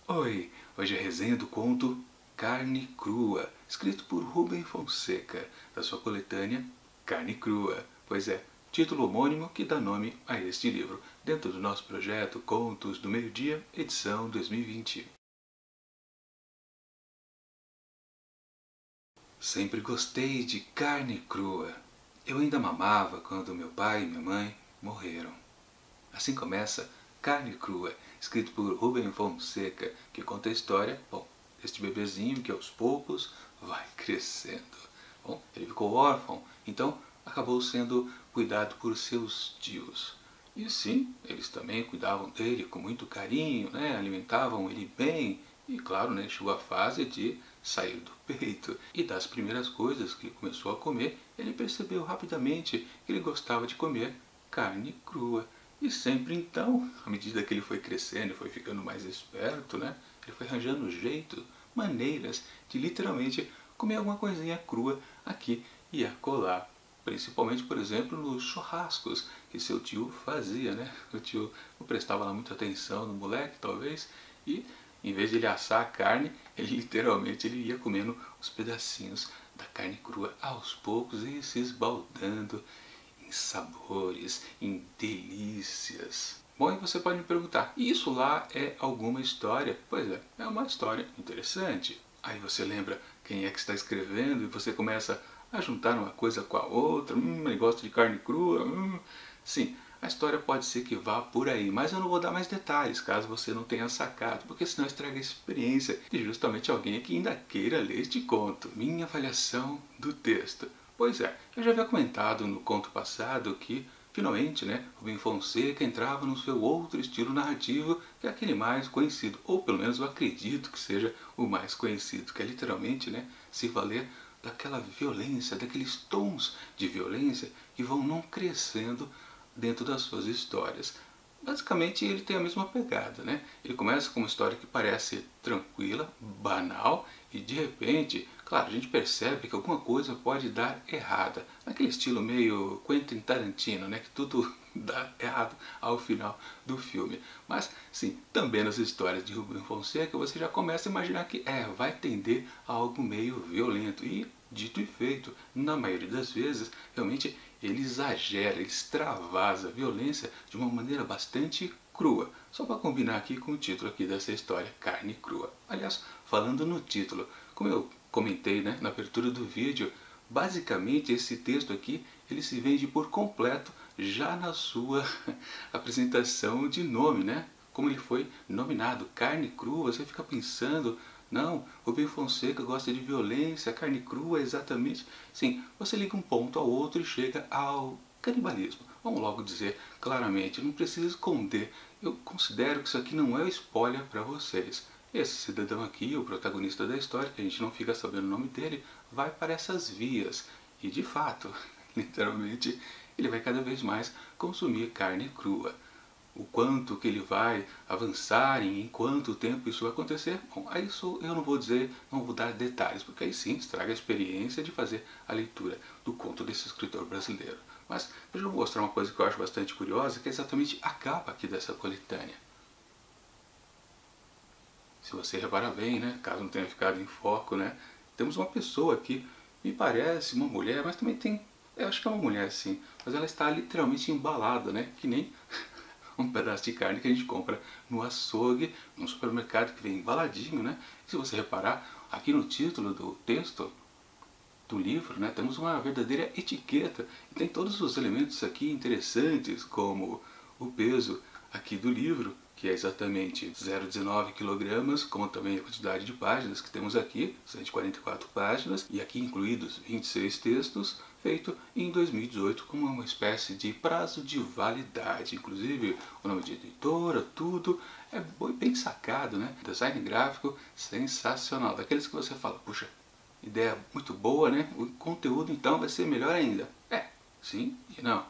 Oi, hoje é a resenha do conto Carne Crua, escrito por Rubem Fonseca, da sua coletânea Carne Crua. Pois é, título homônimo que dá nome a este livro, dentro do nosso projeto Contos do Meio-Dia, edição 2020. Sempre gostei de carne crua. Eu ainda mamava quando meu pai e minha mãe morreram. Assim começa Carne Crua, escrito por Rubem Fonseca, que conta a história, deste bebezinho que aos poucos vai crescendo. Bom, ele ficou órfão, então acabou sendo cuidado por seus tios. E sim, eles também cuidavam dele com muito carinho, né? Alimentavam ele bem e, claro, né, chegou a fase de sair do peito. E das primeiras coisas que começou a comer, ele percebeu rapidamente que ele gostava de comer carne crua. E sempre então, à medida que ele foi crescendo e foi ficando mais esperto, né, ele foi arranjando jeitos, maneiras de literalmente comer alguma coisinha crua aqui e acolá. Principalmente, por exemplo, nos churrascos que seu tio fazia, né? O tio não prestava lá muita atenção no moleque, talvez, e em vez de ele assar a carne, ele literalmente ele ia comendo os pedacinhos da carne crua aos poucos e se esbaldando em sabores, em delícias. Bom, e você pode me perguntar, isso lá é alguma história? Pois é uma história interessante. Aí você lembra quem é que está escrevendo e você começa a juntar uma coisa com a outra. Ele gosta de carne crua. Sim, a história pode ser que vá por aí, mas eu não vou dar mais detalhes caso você não tenha sacado, porque senão estraga a experiência de justamente alguém que ainda queira ler este conto. Minha avaliação do texto. Pois é, eu já havia comentado no conto passado que, finalmente, né, Rubem Fonseca entrava no seu outro estilo narrativo, que é aquele mais conhecido, ou pelo menos eu acredito que seja o mais conhecido, que é literalmente, né, se valer daquela violência, daqueles tons de violência que vão não crescendo dentro das suas histórias. Basicamente ele tem a mesma pegada, né? Ele começa com uma história que parece tranquila, banal, e de repente, claro, a gente percebe que alguma coisa pode dar errada. Naquele estilo meio Quentin Tarantino, né? Que tudo dá errado ao final do filme. Mas, sim, também nas histórias de Rubem Fonseca você já começa a imaginar que vai tender a algo meio violento. E, dito e feito, na maioria das vezes, realmente ele exagera, ele extravasa a violência de uma maneira bastante crua. Só para combinar aqui com o título aqui dessa história, Carne Crua. Aliás, falando no título, como eu comentei, né, na abertura do vídeo, basicamente esse texto aqui ele se vende por completo já na sua apresentação de nome, né? Como ele foi nominado, Carne Crua, você fica pensando, não, Rubem Fonseca gosta de violência, carne crua, exatamente. Sim, você liga um ponto ao outro e chega ao canibalismo. Vamos logo dizer claramente, não precisa esconder. Eu considero que isso aqui não é spoiler para vocês. Esse cidadão aqui, o protagonista da história, que a gente não fica sabendo o nome dele, vai para essas vias. E de fato, literalmente, ele vai cada vez mais consumir carne crua. O quanto que ele vai avançar e em quanto tempo isso vai acontecer, bom, aí isso eu não vou dizer, não vou dar detalhes, porque aí sim estraga a experiência de fazer a leitura do conto desse escritor brasileiro. Mas eu já vou mostrar uma coisa que eu acho bastante curiosa, que é exatamente a capa aqui dessa coletânea. Se você reparar bem, né, caso não tenha ficado em foco, né, temos uma pessoa aqui, me parece uma mulher, mas também tem, eu acho que é uma mulher sim, mas ela está literalmente embalada, né, que nem um pedaço de carne que a gente compra no açougue, num supermercado que vem embaladinho, né? E se você reparar, aqui no título do texto do livro, né, temos uma verdadeira etiqueta. E tem todos os elementos aqui interessantes, como o peso aqui do livro, que é exatamente 0,19 kg, como também a quantidade de páginas que temos aqui, 144 páginas, e aqui incluídos 26 textos, feito em 2018 com uma espécie de prazo de validade. Inclusive o nome de editora, tudo é bem sacado, né? Design gráfico sensacional, daqueles que você fala, puxa, ideia muito boa, né? O conteúdo então vai ser melhor ainda. Sim e não.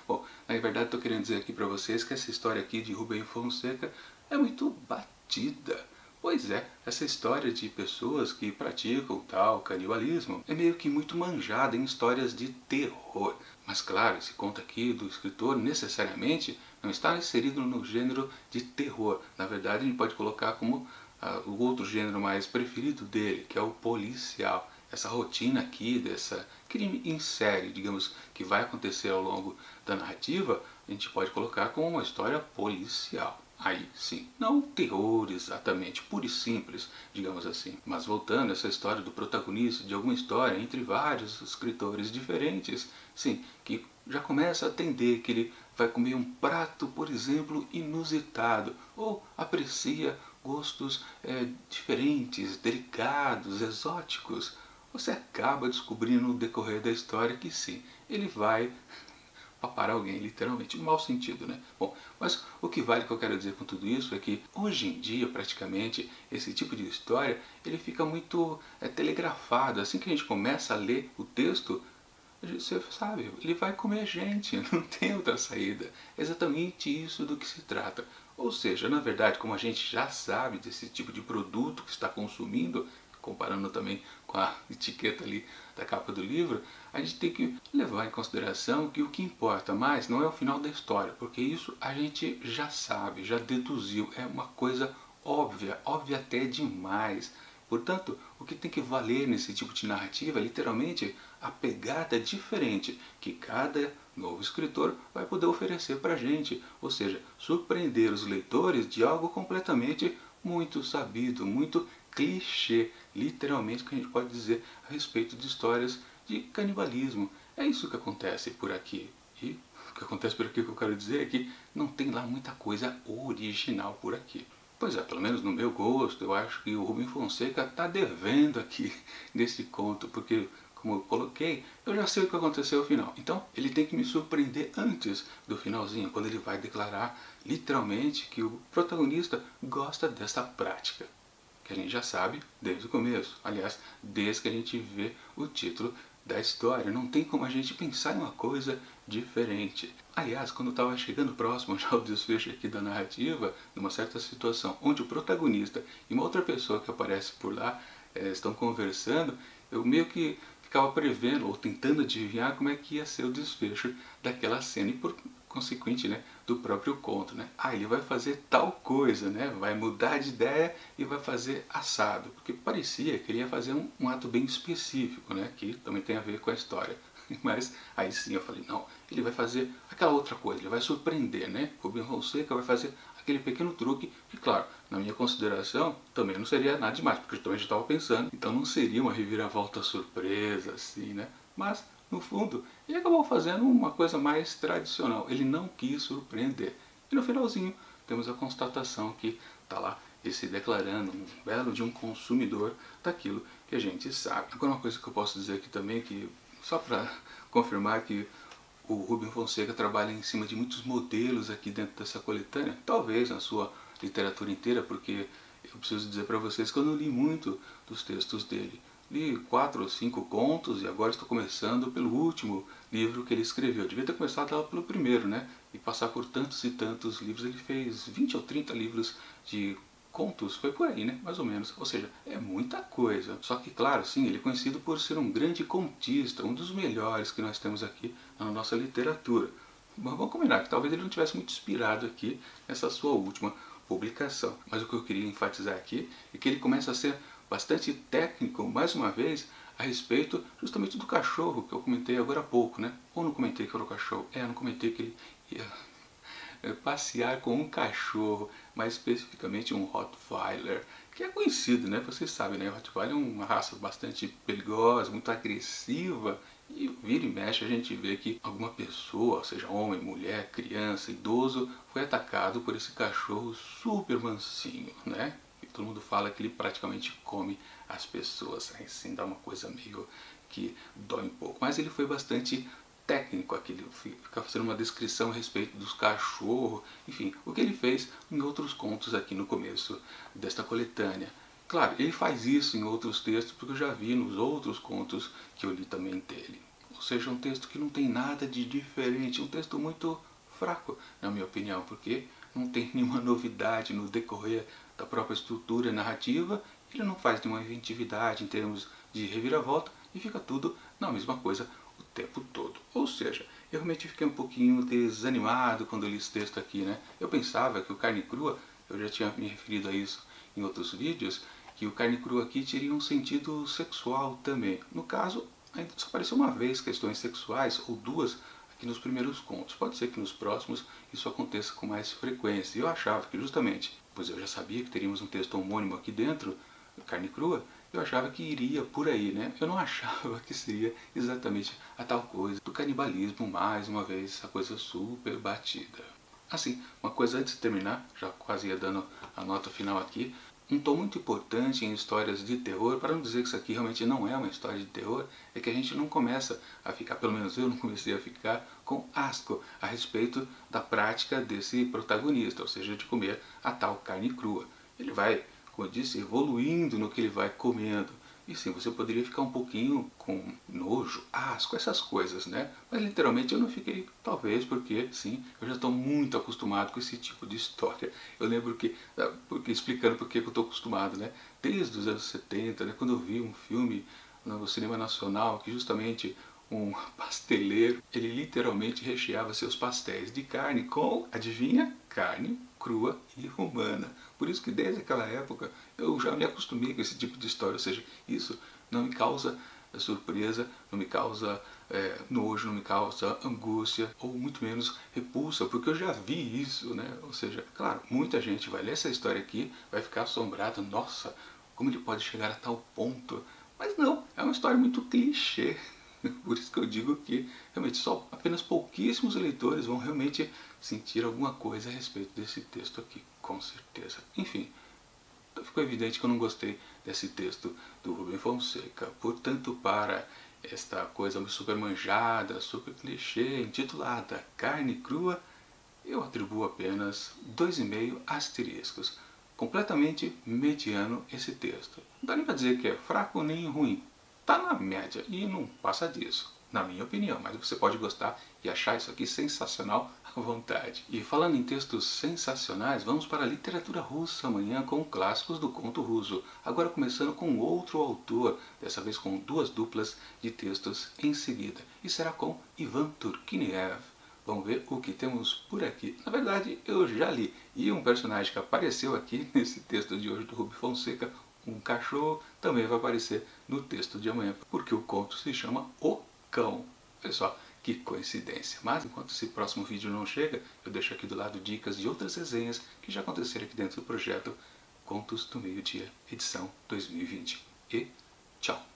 Bom, na verdade estou querendo dizer aqui para vocês que essa história aqui de Rubem Fonseca é muito batida. Pois antes, essa história de pessoas que praticam tal canibalismo é meio que muito manjada em histórias de terror. Mas claro, esse conto aqui do escritor necessariamente não está inserido no gênero de terror. Na verdade, a gente pode colocar como o outro gênero mais preferido dele, que é o policial. Essa rotina aqui, dessa crime em série, digamos, que vai acontecer ao longo da narrativa, a gente pode colocar como uma história policial. Aí sim, não terror exatamente, puro e simples, digamos assim. Mas voltando a essa história do protagonista de alguma história entre vários escritores diferentes, sim, que já começa a entender que ele vai comer um prato, por exemplo, inusitado, ou aprecia gostos diferentes, delicados, exóticos. Você acaba descobrindo no decorrer da história que sim, ele vai papar alguém, literalmente, no mau sentido, né? Bom, mas o que vale que eu quero dizer com tudo isso é que hoje em dia, praticamente, esse tipo de história, ele fica muito telegrafado. Assim que a gente começa a ler o texto, você sabe, ele vai comer gente, não tem outra saída. É exatamente isso do que se trata. Ou seja, na verdade, como a gente já sabe desse tipo de produto que está consumindo, comparando também com a etiqueta ali da capa do livro, a gente tem que levar em consideração que o que importa mais não é o final da história, porque isso a gente já sabe, já deduziu, é uma coisa óbvia, óbvia até demais. Portanto, o que tem que valer nesse tipo de narrativa é literalmente a pegada diferente que cada novo escritor vai poder oferecer para a gente, ou seja, surpreender os leitores de algo completamente muito sabido, muito clichê, literalmente o que a gente pode dizer a respeito de histórias de canibalismo. É isso que acontece por aqui. E o que acontece por aqui, o que eu quero dizer é que não tem lá muita coisa original por aqui. Pois é, pelo menos no meu gosto, eu acho que o Rubem Fonseca está devendo aqui nesse conto, porque, como eu coloquei, eu já sei o que aconteceu no final. Então, ele tem que me surpreender antes do finalzinho, quando ele vai declarar literalmente que o protagonista gosta dessa prática, que a gente já sabe desde o começo. Aliás, desde que a gente vê o título da história. Não tem como a gente pensar em uma coisa diferente. Aliás, quando estava chegando próximo já ao desfecho aqui da narrativa, numa certa situação onde o protagonista e uma outra pessoa que aparece por lá estão conversando, eu meio que ficava prevendo ou tentando adivinhar como é que ia ser o desfecho daquela cena e por consequente, né, do próprio conto, né? Ah, ele vai fazer tal coisa, né? Vai mudar de ideia e vai fazer assado, porque parecia que ele ia fazer um ato bem específico, né? Que também tem a ver com a história. Mas aí sim eu falei, não, ele vai fazer aquela outra coisa, ele vai surpreender, né? Rubem Fonseca vai fazer aquele pequeno truque que, claro, na minha consideração, também não seria nada demais, porque eu também já estava pensando, então não seria uma reviravolta surpresa, assim, né? Mas, no fundo, ele acabou fazendo uma coisa mais tradicional, ele não quis surpreender. E no finalzinho, temos a constatação que está lá ele se declarando um belo de um consumidor daquilo que a gente sabe. Agora uma coisa que eu posso dizer aqui também, que só para confirmar que o Rubem Fonseca trabalha em cima de muitos modelos aqui dentro dessa coletânea, talvez na sua literatura inteira, porque eu preciso dizer para vocês que eu não li muito dos textos dele. Li 4 ou 5 contos e agora estou começando pelo último livro que ele escreveu. Eu devia ter começado pelo primeiro, né? E passar por tantos e tantos livros. Ele fez 20 ou 30 livros de contos, foi por aí, né? Mais ou menos. Ou seja, é muita coisa. Só que, claro, sim, ele é conhecido por ser um grande contista, um dos melhores que nós temos aqui na nossa literatura. Mas vamos combinar que talvez ele não tivesse muito inspirado aqui nessa sua última publicação. Mas o que eu queria enfatizar aqui é que ele começa a ser bastante técnico, mais uma vez, a respeito justamente do cachorro que eu comentei agora há pouco, né? Ou não comentei que era o cachorro? Eu não comentei que ele ia passear com um cachorro, mais especificamente um Rottweiler, que é conhecido, né? Vocês sabem, né? O Rottweiler é uma raça bastante perigosa, muito agressiva, e vira e mexe a gente vê que alguma pessoa, seja homem, mulher, criança, idoso, foi atacado por esse cachorro super mansinho, né? E todo mundo fala que ele praticamente come as pessoas, aí sim dá uma coisa meio que dói um pouco, mas ele foi bastante técnico aqui, ele fica fazendo uma descrição a respeito dos cachorros, enfim, o que ele fez em outros contos aqui no começo desta coletânea. Claro, ele faz isso em outros textos porque eu já vi nos outros contos que eu li também dele. Ou seja, um texto que não tem nada de diferente, um texto muito fraco, na minha opinião, porque não tem nenhuma novidade no decorrer da própria estrutura narrativa, ele não faz nenhuma inventividade em termos de reviravolta e fica tudo na mesma coisa o tempo todo. Ou seja, eu realmente fiquei um pouquinho desanimado quando li esse texto aqui, né? Eu pensava que o Carne Crua, eu já tinha me referido a isso em outros vídeos, que o Carne Crua aqui teria um sentido sexual também. No caso, ainda só apareceu uma vez questões sexuais, ou duas, aqui nos primeiros contos. Pode ser que nos próximos isso aconteça com mais frequência. Eu achava que justamente, pois eu já sabia que teríamos um texto homônimo aqui dentro, Carne Crua, eu achava que iria por aí, né? Eu não achava que seria exatamente a tal coisa do canibalismo, mais uma vez, essa coisa super batida. Assim, uma coisa antes de terminar, já quase ia dando a nota final aqui, um tom muito importante em histórias de terror, para não dizer que isso aqui realmente não é uma história de terror, é que a gente não começa a ficar, pelo menos eu não comecei a ficar, com asco a respeito da prática desse protagonista, ou seja, de comer a tal carne crua. Ele vai, como eu disse, evoluindo no que ele vai comendo. E sim, você poderia ficar um pouquinho com nojo, asco, essas coisas, né? Mas literalmente eu não fiquei, talvez porque, sim, eu já estou muito acostumado com esse tipo de história. Eu lembro que, explicando por que eu estou acostumado, né? Desde os anos 70, né, quando eu vi um filme no cinema nacional que justamente um pasteleiro, ele literalmente recheava seus pastéis de carne com, adivinha? Carne crua e humana. Por isso que desde aquela época eu já me acostumei com esse tipo de história, ou seja, isso não me causa surpresa, não me causa nojo, não me causa angústia, ou muito menos repulsa, porque eu já vi isso, né? Ou seja, claro, muita gente vai ler essa história aqui, vai ficar assombrada, nossa, como ele pode chegar a tal ponto? Mas não, é uma história muito clichê. Por isso que eu digo que realmente só apenas pouquíssimos leitores vão realmente sentir alguma coisa a respeito desse texto aqui, com certeza. Enfim, ficou evidente que eu não gostei desse texto do Rubem Fonseca. Portanto, para esta coisa super manjada, super clichê, intitulada Carne Crua, eu atribuo apenas 2,5 asteriscos. Completamente mediano esse texto. Não dá nem para dizer que é fraco nem ruim. Está na média e não passa disso, na minha opinião. Mas você pode gostar e achar isso aqui sensacional à vontade. E falando em textos sensacionais, vamos para a literatura russa amanhã com clássicos do conto russo. Agora começando com outro autor, dessa vez com duas duplas de textos em seguida. E será com Ivan Turgenev. Vamos ver o que temos por aqui. Na verdade, eu já li. E um personagem que apareceu aqui nesse texto de hoje do Rubem Fonseca, um cachorro, também vai aparecer no texto de amanhã, porque o conto se chama O Cão. Olha só que coincidência. Mas enquanto esse próximo vídeo não chega, eu deixo aqui do lado dicas de outras resenhas que já aconteceram aqui dentro do projeto Contos do Meio-Dia, edição 2020. E tchau!